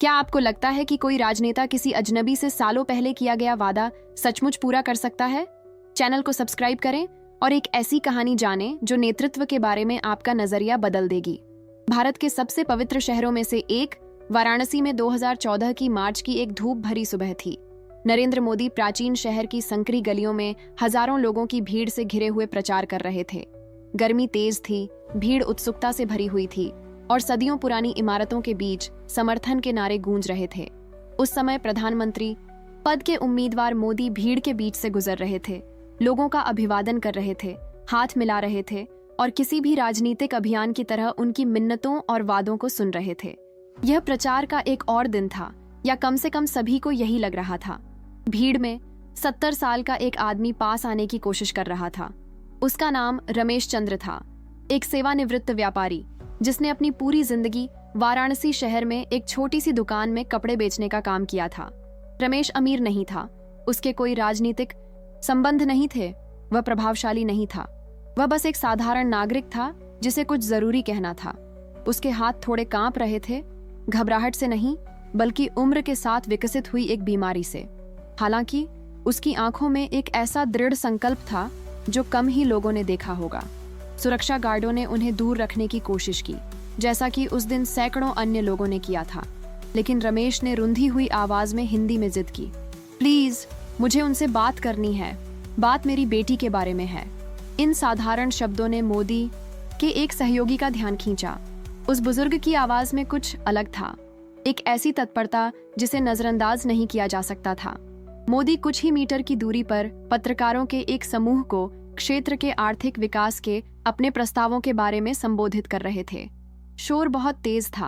क्या आपको लगता है कि कोई राजनेता किसी अजनबी से सालों पहले किया गया वादा सचमुच पूरा कर सकता है? चैनल को सब्सक्राइब करें और एक ऐसी कहानी जानें जो नेतृत्व के बारे में आपका नजरिया बदल देगी। भारत के सबसे पवित्र शहरों में से एक वाराणसी में 2014 की मार्च की एक धूप भरी सुबह थी। नरेंद्र मोदी प्राचीन शहर की संकरी गलियों में हजारों लोगों की भीड़ से घिरे हुए प्रचार कर रहे थे। गर्मी तेज थी, भीड़ उत्सुकता से भरी हुई थी और सदियों पुरानी इमारतों के बीच समर्थन के नारे गूंज रहे थे। उस समय प्रधानमंत्री पद के उम्मीदवार मोदी भीड़ के बीच से गुजर रहे थे, लोगों का अभिवादन कर रहे थे, हाथ मिला रहे थे और किसी भी राजनीतिक अभियान की तरह उनकी मिन्नतों और वादों को सुन रहे थे। यह प्रचार का एक और दिन था, या कम से कम सभी को यही लग रहा था। भीड़ में 70 साल का एक आदमी पास आने की कोशिश कर रहा था। उसका नाम रमेश चंद्र था, एक सेवानिवृत्त व्यापारी जिसने अपनी पूरी जिंदगी वाराणसी शहर में एक छोटी सी दुकान में कपड़े बेचने का काम किया था। रमेश अमीर नहीं था, उसके कोई राजनीतिक संबंध नहीं थे, वह प्रभावशाली नहीं था, वह बस एक साधारण नागरिक था जिसे कुछ जरूरी कहना था। उसके हाथ थोड़े कांप रहे थे, घबराहट से नहीं बल्कि उम्र के साथ विकसित हुई एक बीमारी से। हालांकि उसकी आंखों में एक ऐसा दृढ़ संकल्प था जो कम ही लोगों ने देखा होगा। सुरक्षा गार्डों ने उन्हें दूर रखने की कोशिश की, जैसा कि उस दिन सैकड़ों अन्य लोगों ने किया था, लेकिन रमेश ने रुंधी हुई आवाज में हिंदी में जिद की, प्लीज मुझे उनसे बात करनी है, बात मेरी बेटी के बारे में है। इन साधारण शब्दों ने मोदी के एक सहयोगी का ध्यान खींचा। उस बुजुर्ग की आवाज में कुछ अलग था, एक ऐसी तत्परता जिसे नजरअंदाज नहीं किया जा सकता था। मोदी कुछ ही मीटर की दूरी पर पत्रकारों के एक समूह को क्षेत्र के आर्थिक विकास के अपने प्रस्तावों के बारे में संबोधित कर रहे थे। शोर बहुत तेज था,